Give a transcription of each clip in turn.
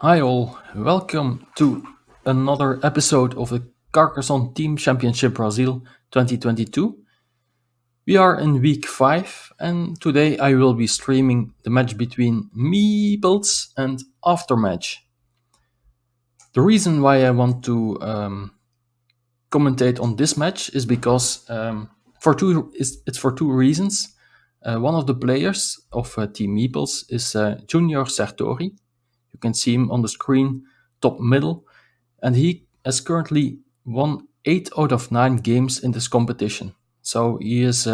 Hi all, welcome to another episode of the Carcassonne Team Championship Brazil 2022. We are in week 5 and today I will be streaming the match between Meeples and Aftermatch. The reason why I want to commentate on this match is because it's for two reasons. One of the players of Team Meeples is Junior Sartori. You can see him on the screen, top middle, and he has currently won 8 out of 9 games in this competition. So he is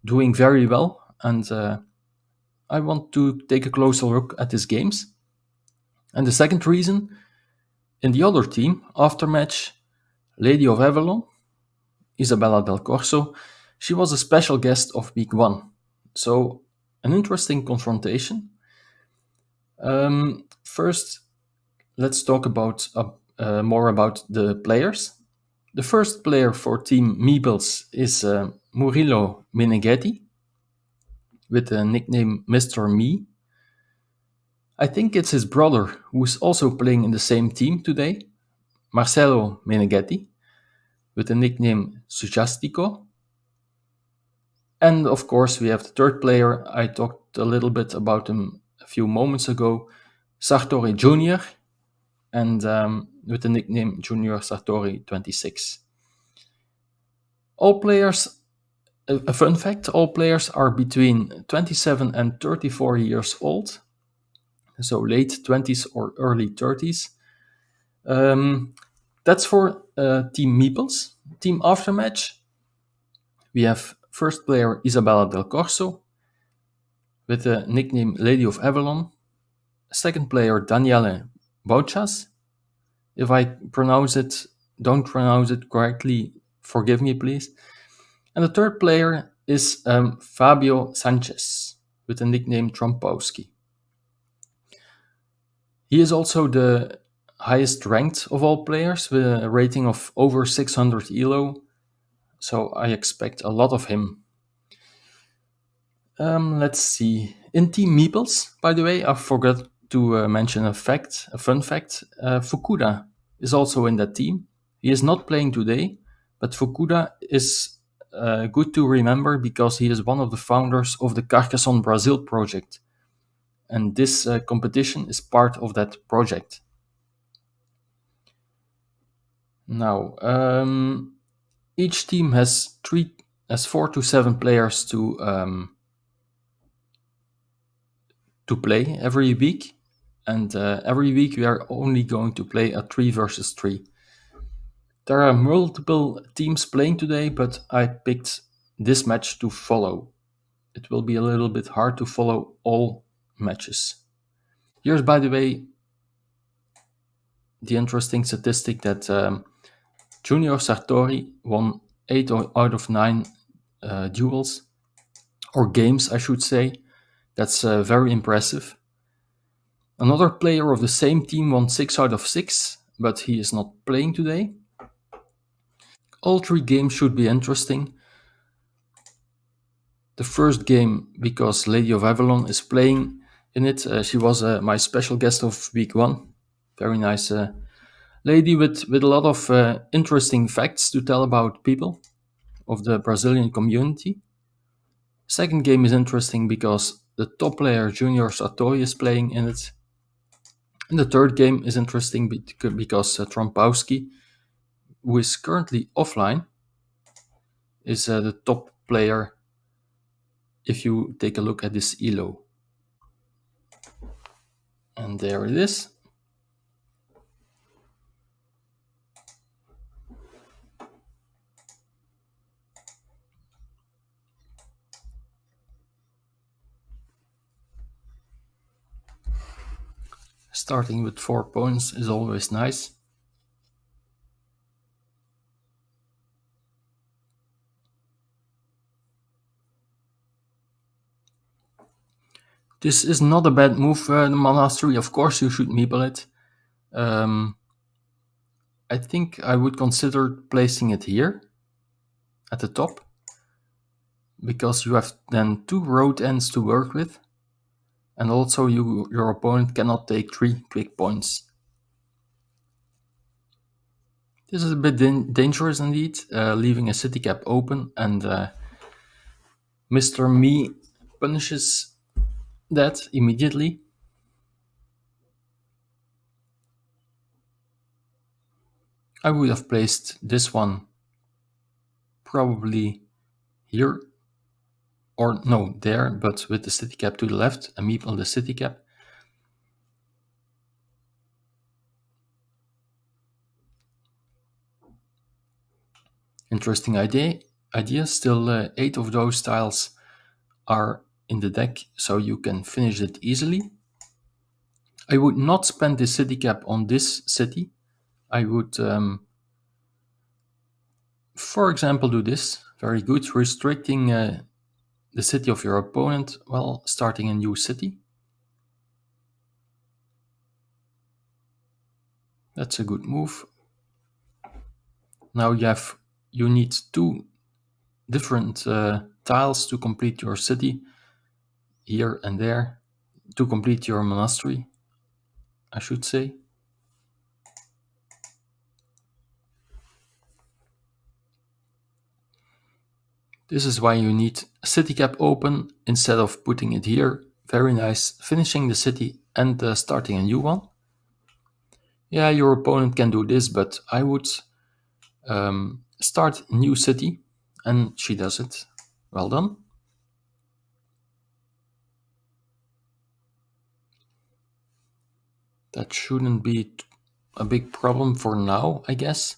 doing very well, and I want to take a closer look at his games. And the second reason, in the other team, Aftermatch, Lady of Avalon, Isabella Del Corso, she was a special guest of week 1. So an interesting confrontation. First, let's talk about more about the players. The first player for Team Meeples is Murilo Meneghetti, with the nickname Mr. Me. I think it's his brother who is also playing in the same team today, Marcelo Meneghetti, with the nickname Sujastico. And of course, we have the third player. I talked a little bit about him a few moments ago, Sartori Jr., and with the nickname Junior Sartori 26. All players, a fun fact, all players are between 27 and 34 years old, so late 20s or early 30s. That's for Team Meeples. Team Aftermatch, we have first player Isabella Del Corso, with the nickname Lady of Avalon. Second player Daniele Bauchas. If I don't pronounce it correctly, forgive me please. And the third player is Fabio Sanchez, with the nickname Trompowski. He is also the highest ranked of all players, with a rating of over 600 elo, so I expect a lot of him. Let's see. In Team Meeples, by the way, I forgot to mention a fun fact. Fukuda is also in that team. He is not playing today, but Fukuda is good to remember because he is one of the founders of the Carcassonne Brazil project. And this competition is part of that project. Now, each team has 4 to 7 players to play every week, and every week we are only going to play a 3 versus 3. There are multiple teams playing today, but I picked this match to follow. It will be a little bit hard to follow all matches. Here's, by the way, the interesting statistic that Junior Sartori won 8 out of 9 duels, or games I should say. That's very impressive. Another player of the same team won 6 out of 6, but he is not playing today. All 3 games should be interesting. The first game, because Lady of Avalon is playing in it. She was my special guest of week 1. Very nice lady with a lot of interesting facts to tell about people of the Brazilian community. Second game is interesting because the top player Junior Sartori is playing in it. And the third game is interesting because Trompowski, who is currently offline, is the top player if you take a look at this elo. And there it is. Starting with 4 points is always nice. This is not a bad move, the monastery. Of course you should meeple it. I think I would consider placing it here, at the top, because you have then 2 road ends to work with. And also your opponent cannot take 3 quick points. This is a bit dangerous indeed, leaving a city cap open, and Mr. Me punishes that immediately. I would have placed this one probably here, or no, there, but with the city cap to the left, a meep on the city cap. Interesting idea. Still 8 of those tiles are in the deck, so you can finish it easily. I would not spend the city cap on this city. I would, for example, do this. Very good, restricting the city of your opponent while starting a new city. That's a good move. Now you need 2 different tiles to complete your city, here and there, to complete your monastery, I should say. This is why you need a city cap open instead of putting it here. Very nice, finishing the city and starting a new one. Yeah, your opponent can do this, but I would start a new city, and she does it. Well done. That shouldn't be a big problem for now, I guess.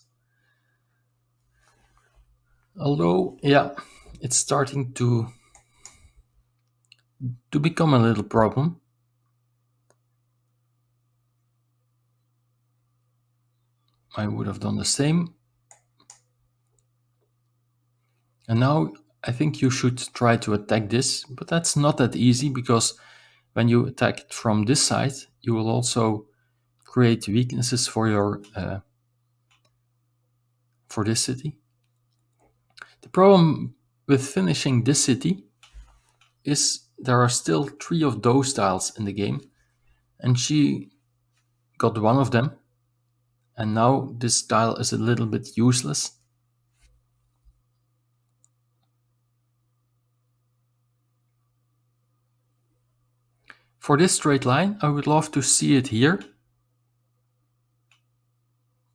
Although, yeah, it's starting to become a little problem. I would have done the same. And now I think you should try to attack this, but that's not that easy, because when you attack it from this side, you will also create weaknesses for your for this city. The problem with finishing this city is there are still 3 of those tiles in the game, and she got one of them, and now this tile is a little bit useless. For this straight line, I would love to see it here,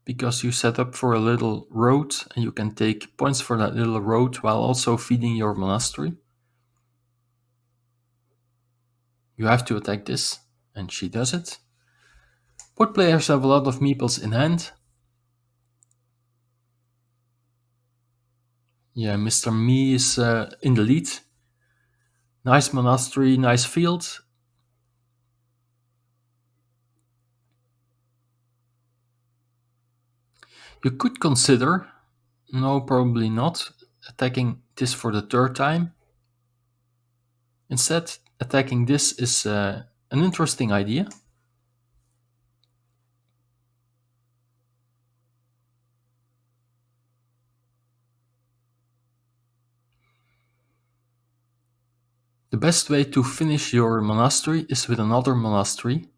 because you set up for a little road and you can take points for that little road while also feeding your monastery. You have to attack this, and she does it. Both players have a lot of meeples in hand. Yeah, Mr. Me is in the lead. Nice monastery, nice field. You could consider, no, probably not, attacking this for the 3rd time. Instead, attacking this is an interesting idea. The best way to finish your monastery is with another monastery.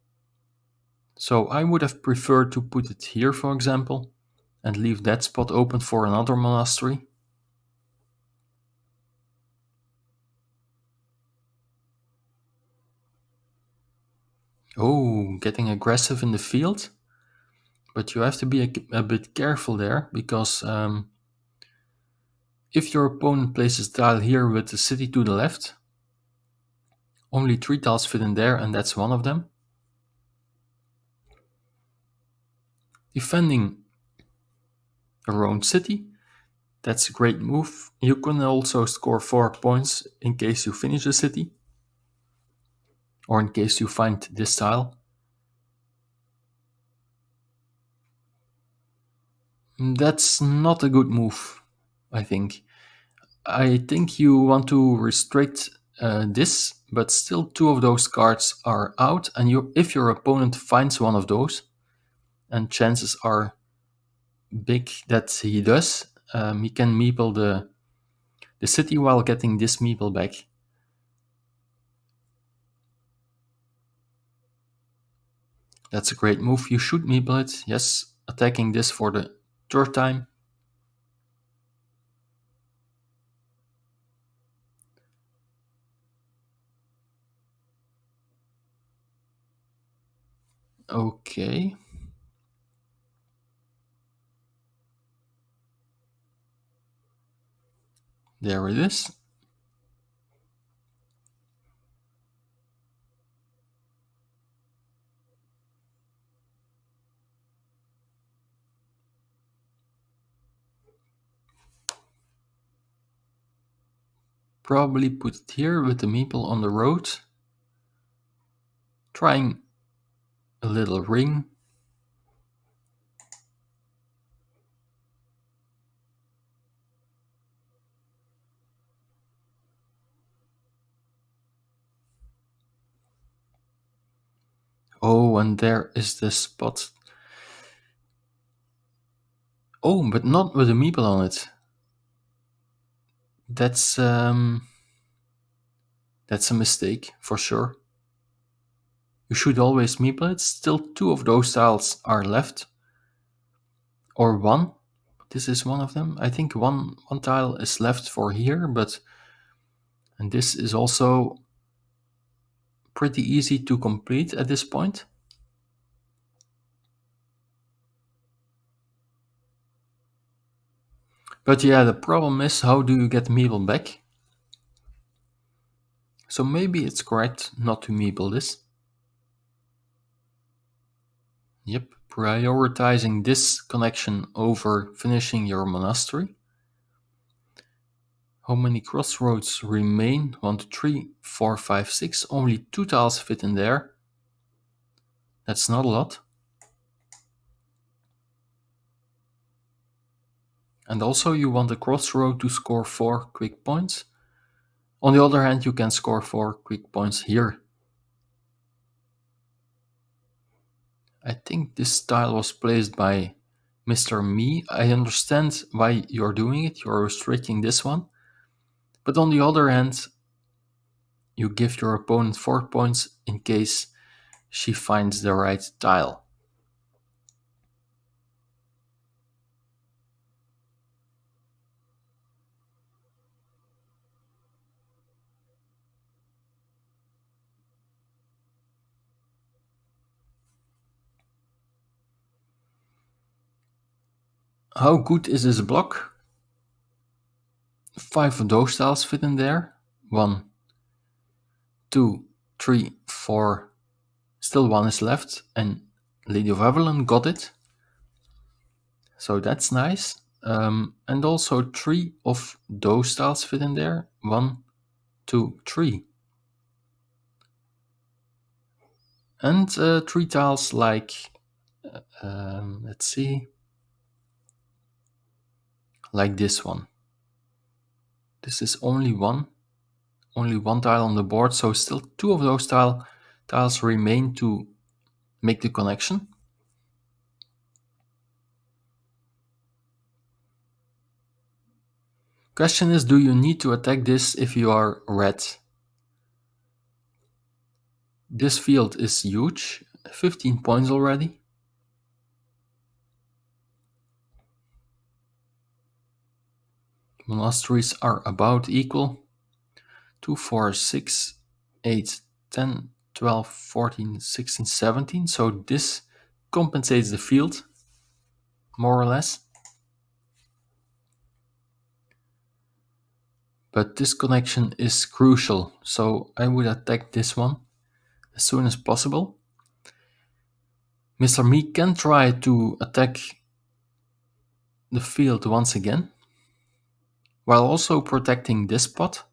So I would have preferred to put it here, for example, and leave that spot open for another monastery. Oh, getting aggressive in the field. But you have to be a bit careful there, because if your opponent places tile here with the city to the left, only 3 tiles fit in there, and that's one of them. Defending your own city, that's a great move. You can also score 4 points in case you finish the city, or in case you find this tile. That's not a good move, I think. I think you want to restrict this, but still 2 of those cards are out, and if your opponent finds one of those, and chances are big that he does, he can meeple the city while getting this meeple back. That's a great move. You should meeple it. Yes, attacking this for the third time. Okay. There it is. Probably put it here with the meeple on the road. Trying a little ring. Oh, and there is the spot. Oh, but not with a meeple on it. That's a mistake for sure. You should always meeple it. Still, two of those tiles are left, or one. This is one of them. I think one tile is left for here, and this is also pretty easy to complete at this point. But yeah, the problem is, how do you get meeple back? So maybe it's correct not to meeple this. Yep, prioritizing this connection over finishing your monastery. How many crossroads remain? 1, 2, 3, 4, 5, 6. Only 2 tiles fit in there. That's not a lot. And also you want a crossroad to score 4 quick points. On the other hand, you can score 4 quick points here. I think this tile was placed by Mr. Me. I understand why you're doing it. You're restricting this one. But on the other hand, you give your opponent 4 points in case she finds the right tile. How good is this block? 5 of those tiles fit in there. 1, 2, 3, 4. Still 1 is left, and Lady of Avalon got it. So that's nice. And also 3 of those tiles fit in there. 1, 2, 3. And 3 tiles like, let's see, like this one. This is only one tile on the board, so still 2 of those tiles remain to make the connection. Question is, do you need to attack this if you are red? This field is huge, 15 points already. Monasteries are about equal. 2, 4, 6, 8, 10, 12, 14, 16, 17. So this compensates the field, more or less. But this connection is crucial, so I would attack this one as soon as possible. Mr. Me can try to attack the field once again, while also protecting this spot.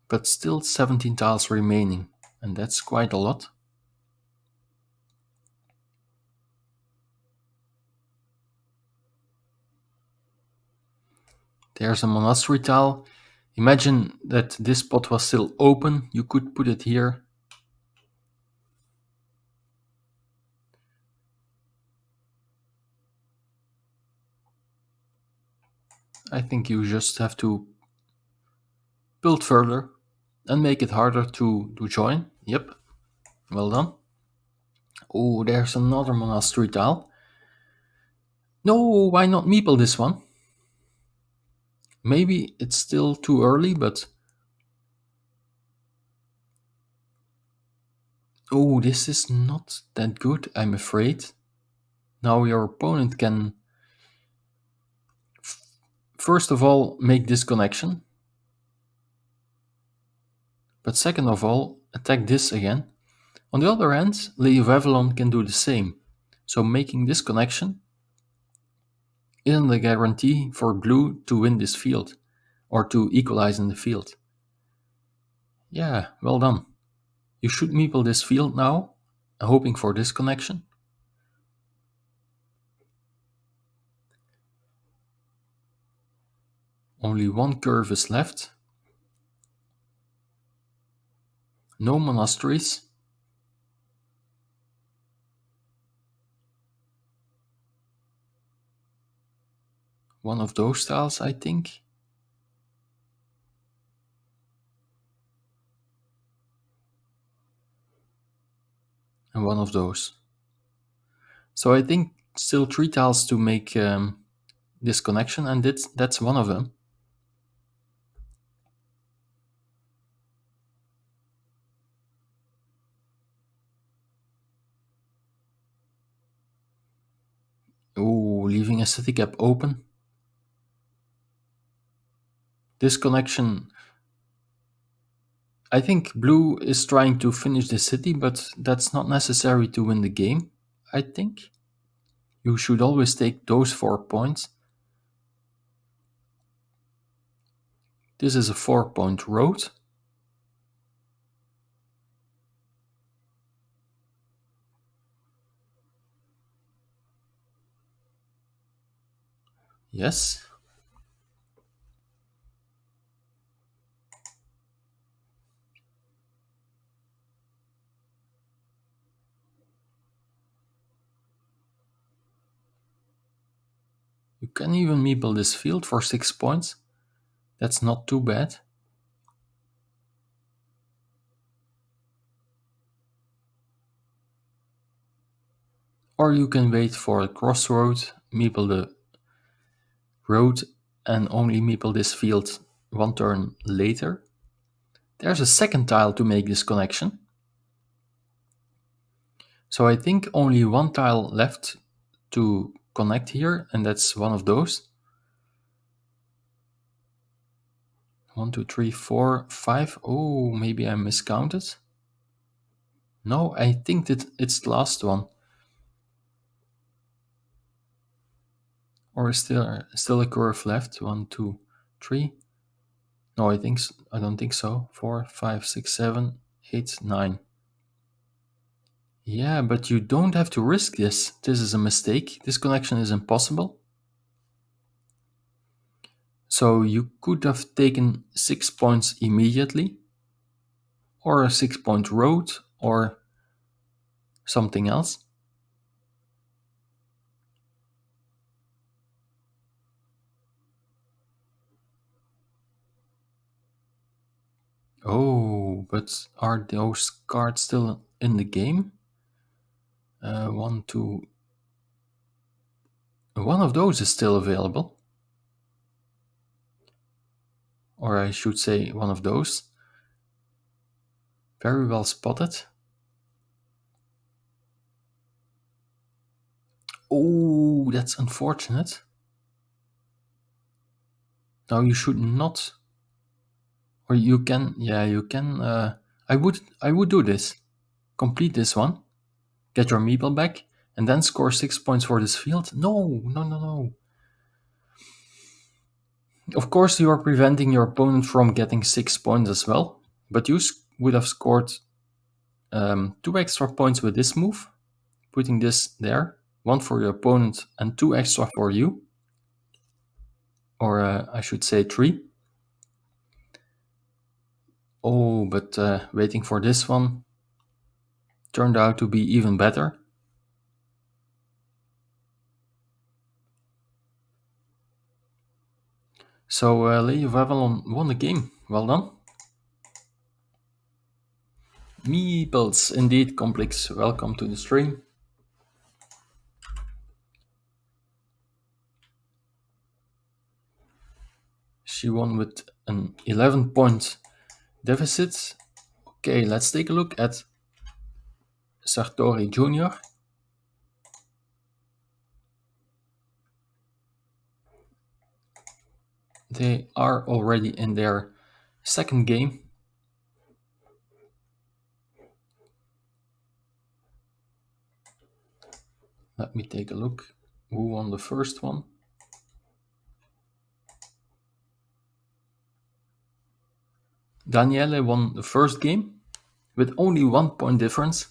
But still 17 tiles remaining, and that's quite a lot. There's a monastery tile. Imagine that this spot was still open. You could put it here. I think you just have to build further and make it harder to join. Yep, Well done. Oh, there's another monastery tile. No, why not meeple this one? Maybe it's still too early, but... Oh, this is not that good, I'm afraid. Now your opponent can, first of all, make this connection. But second of all, attack this again. On the other hand, Lady of Avalon can do the same. So making this connection isn't a guarantee for blue to win this field, or to equalize in the field. Yeah, well done. You should meeple this field now, hoping for this connection. Only one curve is left. No monasteries. One of those tiles, I think. And one of those. So I think still 3 tiles to make this connection, and that's one of them. Oh, leaving a city gap open. This connection... I think blue is trying to finish the city, but that's not necessary to win the game, I think. You should always take those 4 points. This is a 4-point road. Yes. You can even meeple this field for 6 points. That's not too bad. Or you can wait for a crossroad, meeple the road, and only meeple this field 1 turn later. There's a second tile to make this connection. So I think only 1 tile left to connect here, and that's one of those. 1, 2, 3, 4, 5. Oh, maybe I miscounted. No, I think that it's the last one. Or is still a curve left? 1, 2, 3. No, I don't think so. 4, 5, 6, 7, 8, 9. Yeah, but you don't have to risk this. This is a mistake. This connection is impossible. So you could have taken 6 points immediately, or a 6-point road, or something else. Oh, but are those cards still in the game? 1, 2. One of those is still available. Or I should say one of those. Very well spotted. Oh, that's unfortunate. Now you should not... Or you can... Yeah, you can... I would do this. Complete this one. Get your meeple back. And then score 6 points for this field. No, no, no, no. Of course, you are preventing your opponent from getting 6 points as well. But you would have scored 2 extra points with this move. Putting this there. 1 for your opponent and 2 extra for you. Or I should say 3. Oh, but waiting for this one turned out to be even better. So Lady of Avalon won the game. Well done. Meeples, indeed, Complex. Welcome to the stream. She won with an 11-point deficit. Okay, let's take a look at Sartori Jr. They are already in their second game. Let me take a look. Who won the first one? Daniele won the first game with only 1 point difference.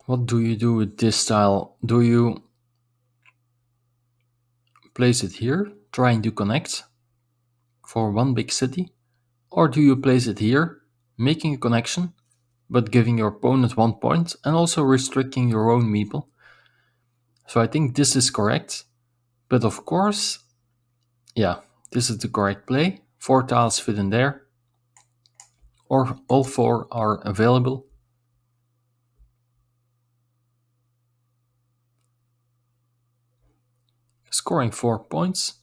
What do you do with this tile? Do you place it here, trying to connect for one big city? Or do you place it here, making a connection, but giving your opponent 1 point and also restricting your own meeple? So I think this is correct. But of course, yeah, this is the correct play. 4 tiles fit in there. Or all 4 are available. Scoring 4 points.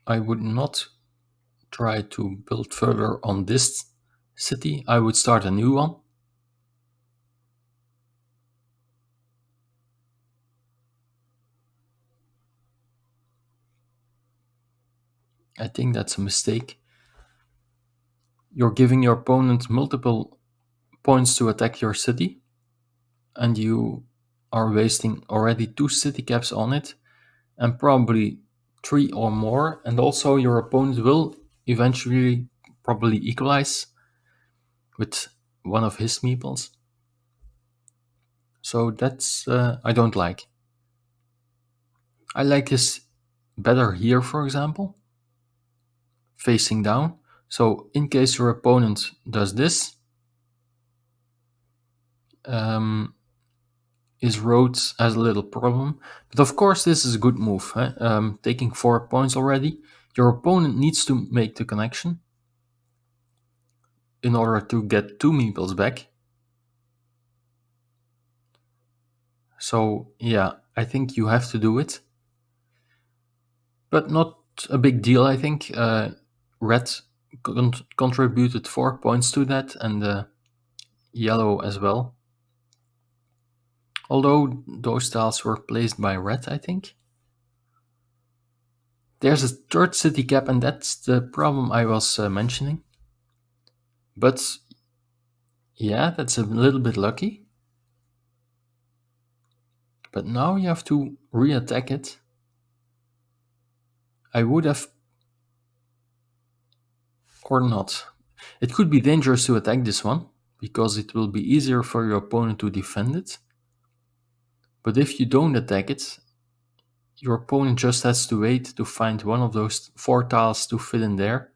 I would not try to build further on this city. I would start a new one. I think that's a mistake. You're giving your opponent multiple points to attack your city, and you are wasting already 2 city caps on it, and probably 3 or more, and also your opponent will eventually probably equalize with one of his meeples. So that's I don't like. I like this better here, for example, facing down. So in case your opponent does this, his road has a little problem. But of course this is a good move. Taking 4 points already. Your opponent needs to make the connection in order to get 2 meeples back. So yeah, I think you have to do it. But not a big deal, I think. Red contributed 4 points to that, and yellow as well. Although those tiles were placed by red, I think. There's a third city cap, and that's the problem I was mentioning. But yeah, that's a little bit lucky. But now you have to re-attack it. I would have... or not. It could be dangerous to attack this one, because it will be easier for your opponent to defend it. But if you don't attack it, your opponent just has to wait to find one of those 4 tiles to fit in there.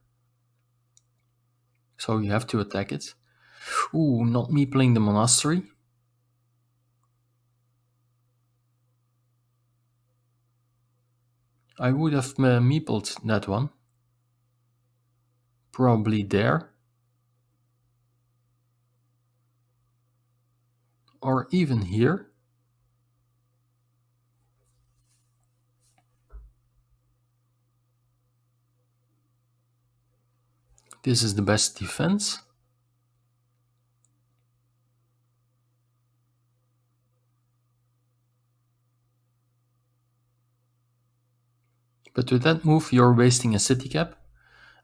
So you have to attack it. Ooh, not me playing the monastery. I would have meepled that one. Probably there. Or even here. This is the best defense. But with that move, you're wasting a city cap.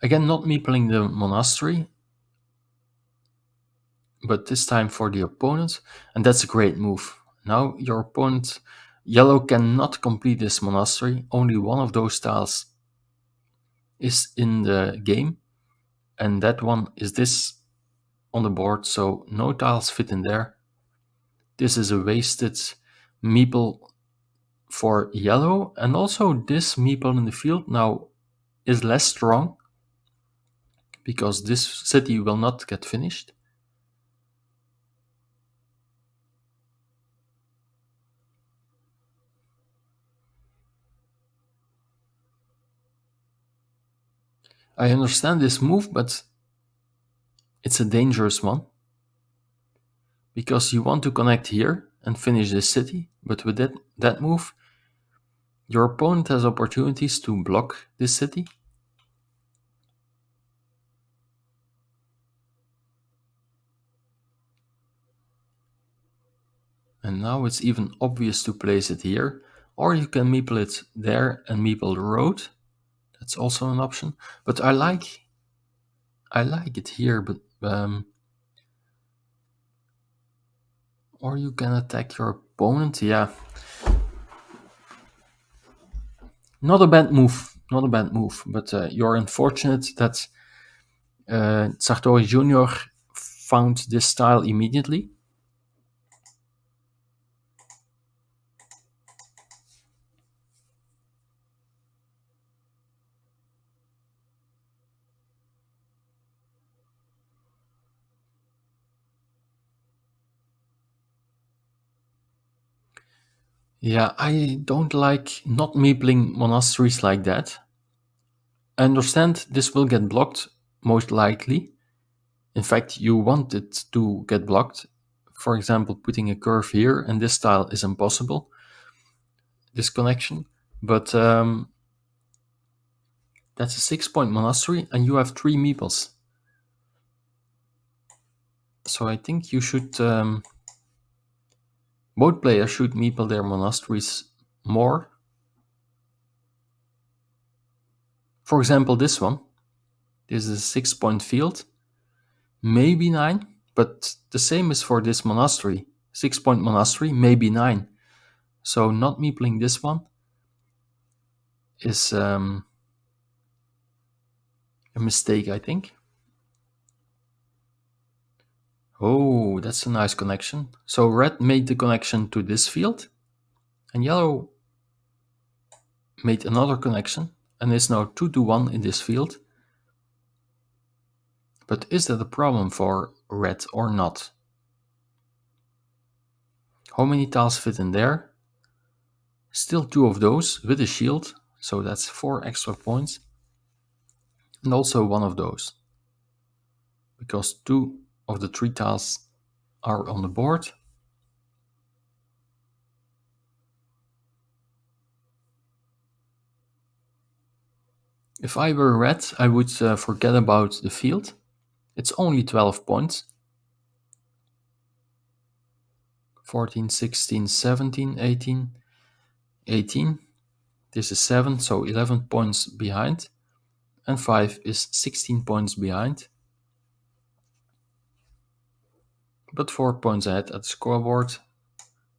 Again, not meepling the monastery, but this time for the opponent, and that's a great move. Now your opponent, yellow, cannot complete this monastery. Only one of those tiles is in the game, and that one is this on the board, so no tiles fit in there. This is a wasted meeple for yellow, and also this meeple in the field now is less strong because this city will not get finished. I understand this move, but it's a dangerous one because you want to connect here and finish this city, but with that move, your opponent has opportunities to block this city. And now it's even obvious to place it here, or you can meeple it there and meeple the road. That's also an option, but I like it here, but or you can attack your opponent. Yeah, not a bad move, but you're unfortunate that Sartori Jr. found this style immediately. Yeah, I don't like not meepling monasteries like that. I understand this will get blocked, most likely. In fact, you want it to get blocked. For example, putting a curve here, and this tile is impossible, this connection. But that's a 6-point monastery, and you have 3 meeples. So I think you should... both players should meeple their monasteries more. For example, this one. This is a 6-point field. Maybe 9, but the same is for this monastery. 6-point monastery, maybe 9. So not meepling this one is a mistake, I think. Oh, that's a nice connection. So red made the connection to this field, and yellow made another connection, and is now 2-1 in this field. But is that a problem for red or not? How many tiles fit in there? Still 2 of those with a shield, so that's 4 extra points. And also 1 of those, because 2 of the 3 tiles are on the board. If I were red, I would forget about the field. It's only 12 points. 14, 16, 17, 18, 18. This is 7, so 11 points behind. And 5 is 16 points behind. But 4 points ahead at the scoreboard.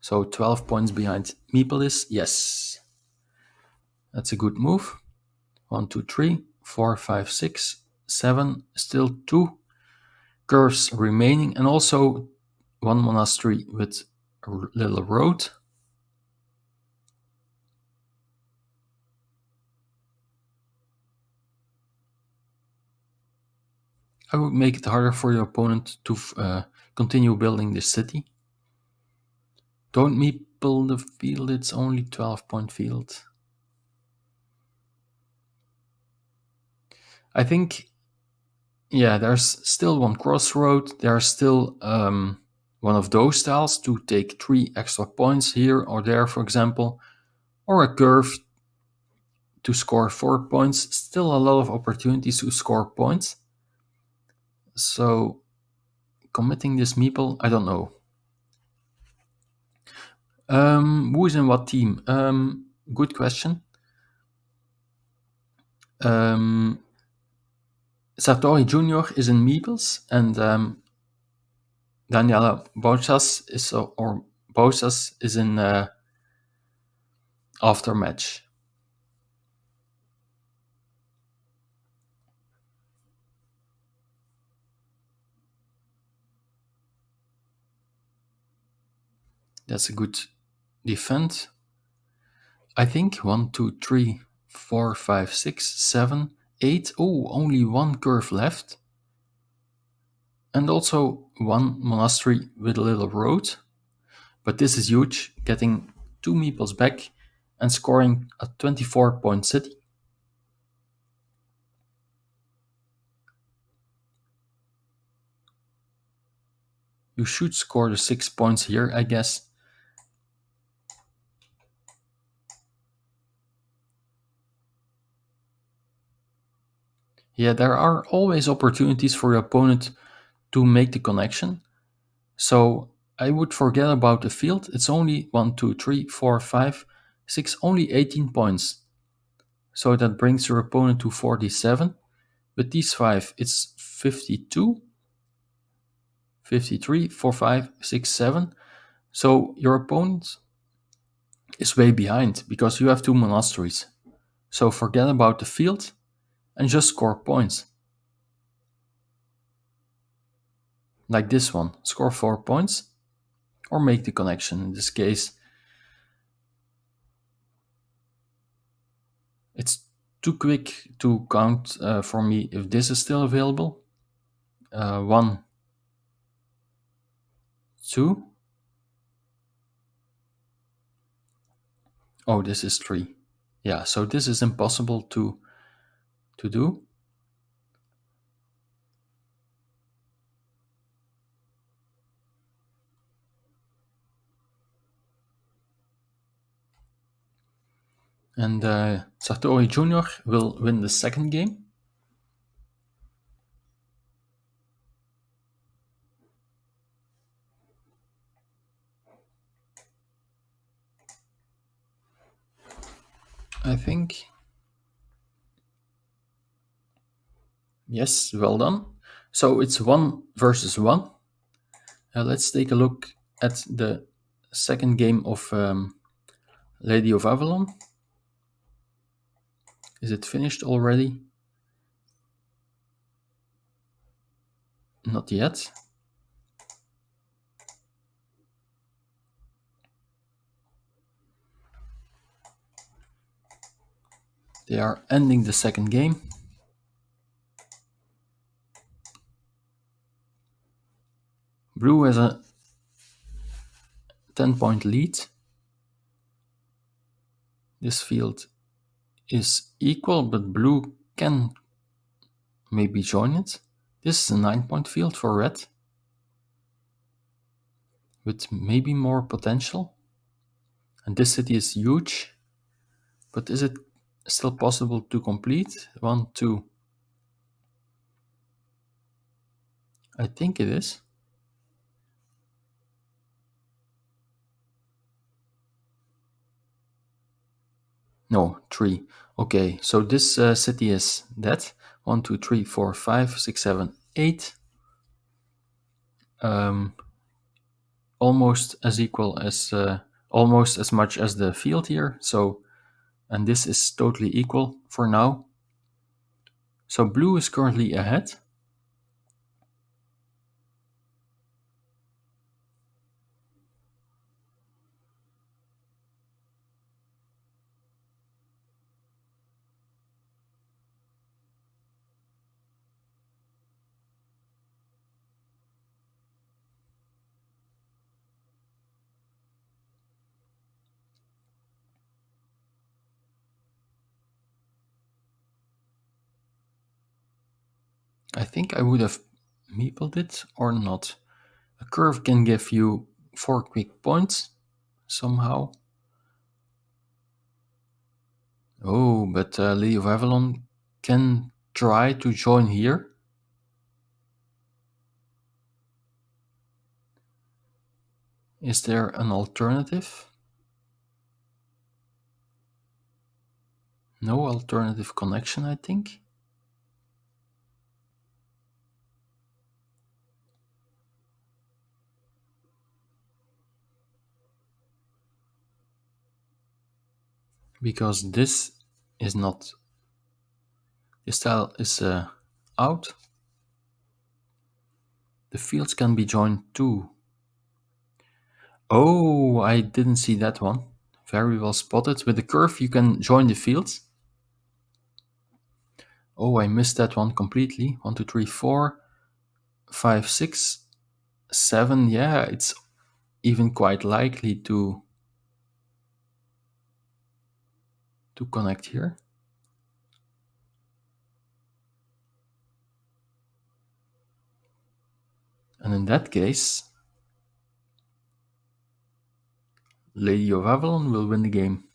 So 12 points behind Meeple. Yes. That's a good move. 1, 2, 3, 4, 5, 6, 7. Still 2 curves remaining, and also 1 monastery with a little road. I would make it harder for your opponent to continue building this city. Don't meeple the field, it's only 12-point field. I think, yeah, there's still 1 crossroad. There's still one of those tiles to take 3 extra points here or there, for example, or a curve to score 4 points. Still a lot of opportunities to score points. So committing this meeple, I don't know. Who is in what team? Good question. Sartori Jr. is in Meeples, and Daniela Bousas is in Aftermatch. That's a good defense. I think 1, 2, 3, 4, 5, 6, 7, 8. Oh, only one curve left. And also one monastery with a little road. But this is huge, getting 2 meeples back and scoring a 24-point city. You should score the 6 points here, I guess. Yeah, there are always opportunities for your opponent to make the connection. So I would forget about the field. It's only 1, 2, 3, 4, 5, 6, only 18 points. So that brings your opponent to 47. With these 5, it's 52, 53, 4, 5, 6, 7. So your opponent is way behind because you have 2 monasteries. So forget about the field and just score points. Like this one, score 4 points or make the connection. In this case, it's too quick to count for me if this is still available. 1, 2. Oh, this is 3. Yeah, so this is impossible to do. And Sartori Jr. will win the second game. I think. Yes, well done. So it's 1 versus 1. Let's take a look at the second game of Lady of Avalon. Is it finished already? Not yet. They are ending the second game. Blue has a 10-point lead. This field is equal, but blue can maybe join it. This is a 9-point field for red, with maybe more potential. And this city is huge, but is it still possible to complete? 1, 2. I think it is. No, 3. Okay, so this city is dead. 1, 2, 3, 4, 5, 6, 7, 8. Almost as equal as almost as much as the field here. So, and this is totally equal for now. So blue is currently ahead. I think I would have meepled it or not. A curve can give you 4 quick points somehow. Oh, but Lady of Avalon can try to join here. Is there an alternative? No alternative connection, I think. because this is not, this tile is out. The fields can be joined too. Oh, I didn't see that one. Very well spotted. With the curve you can join the fields. Oh, I missed that one completely. 1, 2, 3, 4, 5, 6, 7. Yeah, it's even quite likely to connect here. And in that case, Lady of Avalon will win the game.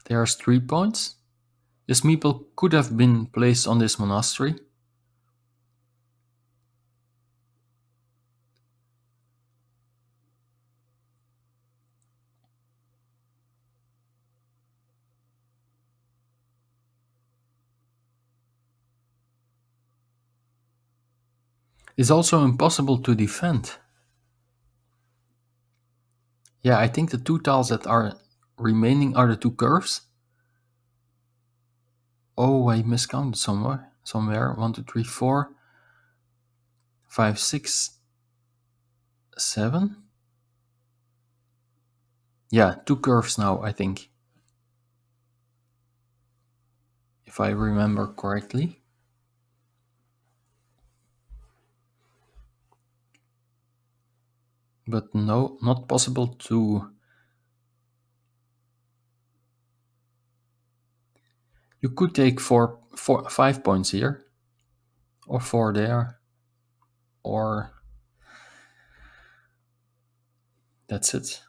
There's 3 points. This meeple could have been placed on this monastery. It's also impossible to defend. Yeah, I think the 2 tiles that are remaining are the 2 curves. Oh, I miscounted somewhere. 1, 2, 3, 4, 5, 6, 7. Yeah, 2 curves now, I think. If I remember correctly. But no, not possible to... You could take 5 points here, or 4 there, or that's it.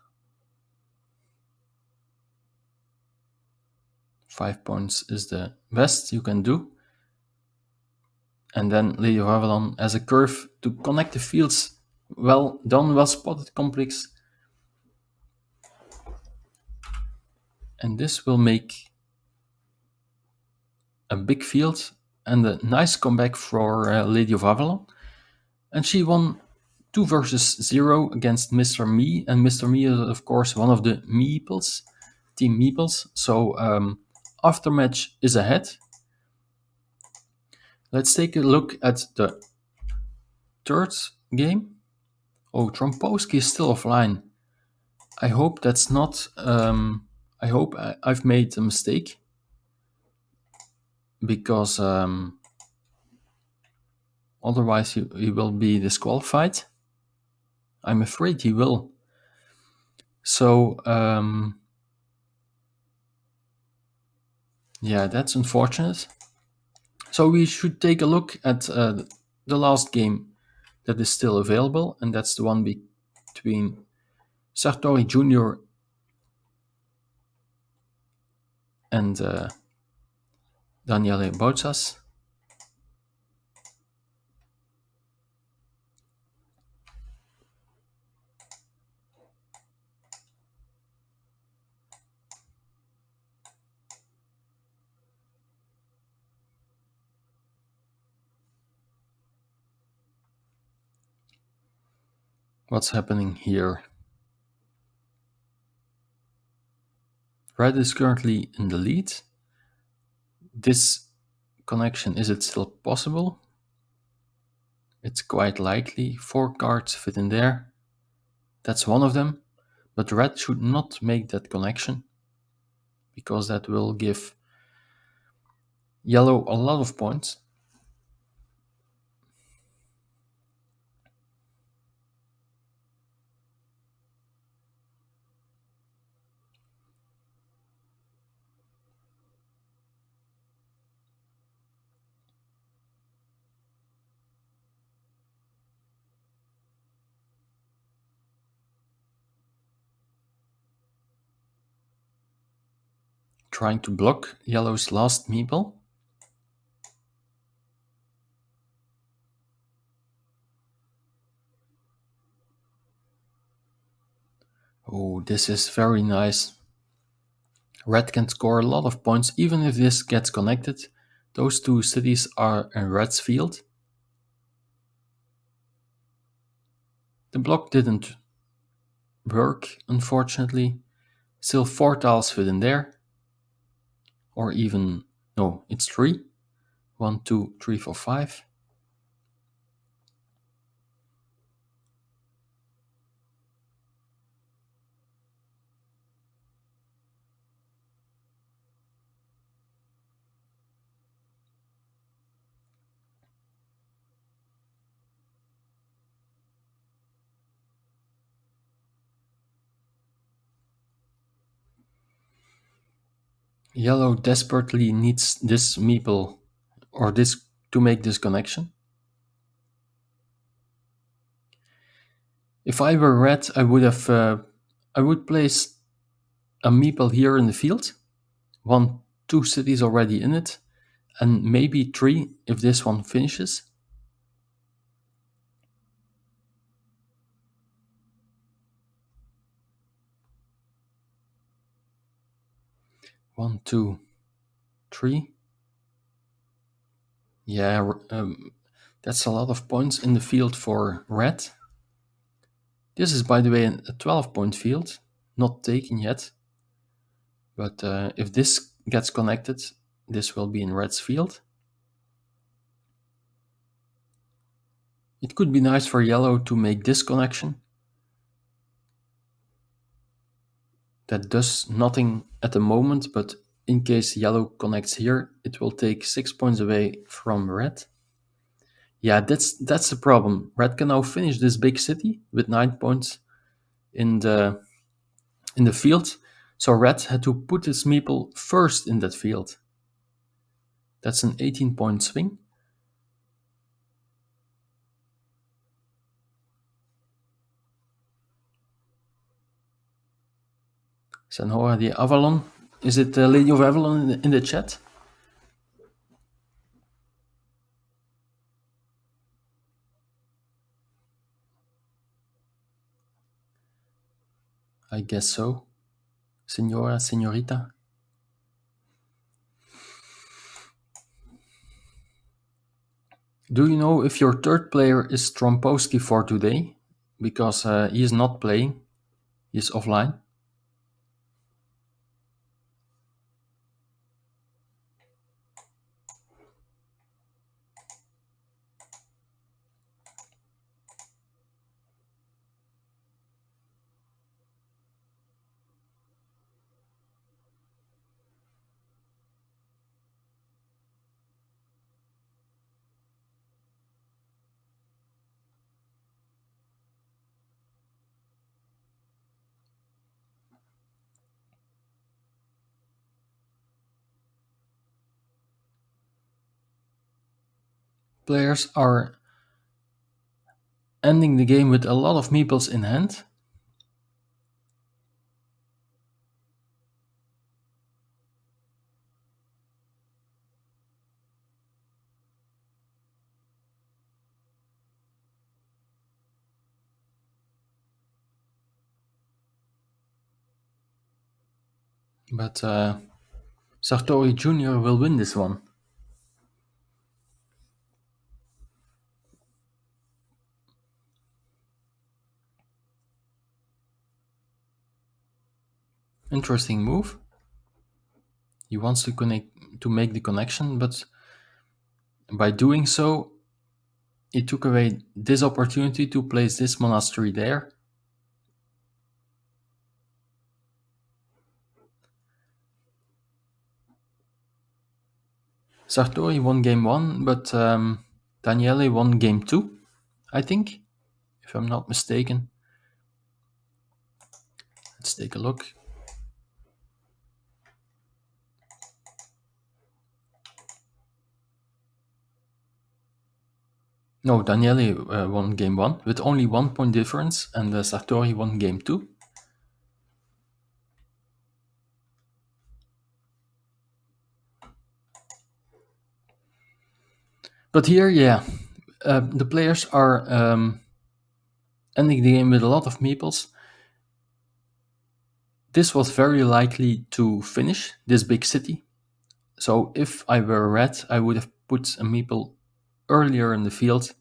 5 points is the best you can do. And then Lady of Avalon has a curve to connect the fields. Well done, well spotted, complex. And this will make a big field and a nice comeback for Lady of Avalon. And she won 2 versus 0 against Mr. Me. And Mr. Me is, of course, one of the meeples, Team Meeples. So Aftermatch is ahead. Let's take a look at the third game. Oh, Tromposki is still offline. I hope that's not... I hope I've made a mistake. Because otherwise he will be disqualified. I'm afraid he will. So, yeah, that's unfortunate. So we should take a look at the last game that is still available, and that's the one between Sartori Jr. and Daniele Boutsas. What's happening here? Red is currently in the lead. This connection, is it still possible? It's quite likely. 4 cards fit in there. That's one of them. But red should not make that connection, because that will give yellow a lot of points. Trying to block yellow's last meeple. Oh, this is very nice. Red can score a lot of points even if this gets connected. Those 2 cities are in red's field. The block didn't work, unfortunately. Still 4 tiles fit in there. Or even, no, it's 3. 1, 2, 3, 4, 5. Yellow desperately needs this meeple or this to make this connection. If I were red, I would place a meeple here in the field. 1, 2 cities already in it, and maybe 3 if this one finishes. One, two, 3. Yeah, that's a lot of points in the field for red. This is, by the way, a 12-point field, not taken yet. But if this gets connected, this will be in red's field. It could be nice for yellow to make this connection. That does nothing at the moment, but in case yellow connects here, it will take 6 points away from red. Yeah, that's the problem. Red can now finish this big city with 9 points in the field. So red had to put his meeple first in that field. That's an 18-point swing. Senhora de Avalon. Is it Lady of Avalon in the chat? I guess so. Senora, senorita. Do you know if your third player is Trompowski for today? Because he is not playing. He's offline. Players are ending the game with a lot of meeples in hand. But Sartori Jr. will win this one. Interesting move. He wants to make the connection, but by doing so, he took away this opportunity to place this monastery there. Sartori won game 1, but Daniele won game 2, I think, if I'm not mistaken. Let's take a look. No, Daniele won game 1 with only 1 point difference, and Sartori won game 2. But here, yeah, the players are ending the game with a lot of meeples. This was very likely to finish this big city. So if I were red, I would have put a meeple earlier in the field,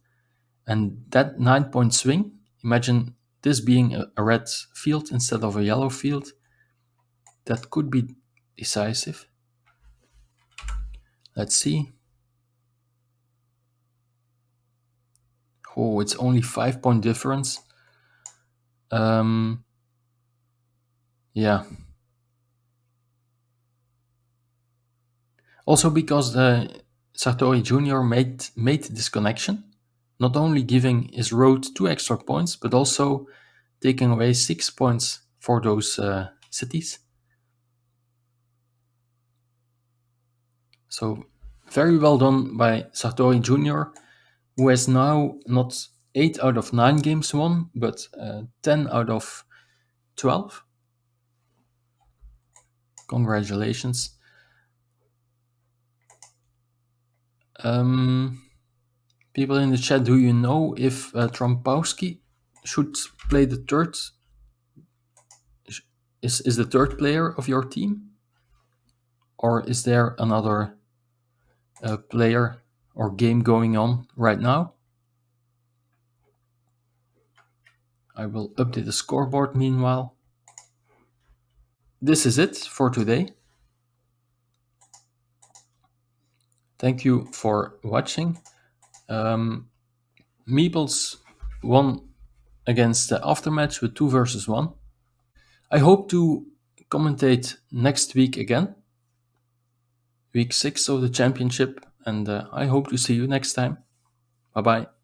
and that 9-point swing Imagine this being a red field instead of a yellow field. That could be decisive. Let's see. Oh, it's only 5 point difference. Yeah. Also because Sartori Jr. made this connection, not only giving his road 2 extra points, but also taking away 6 points for those cities. So very well done by Sartori Jr., who has now not 8 out of 9 games won, but 10 out of 12. Congratulations. People in the chat, do you know if Trompowski should play the third? Is the third player of your team? Or is there another player or game going on right now? I will update the scoreboard meanwhile. This is it for today. Thank you for watching. Meeples won against the Aftermatch with 2 versus 1. I hope to commentate next week again, week 6 of the championship, and I hope to see you next time. Bye bye.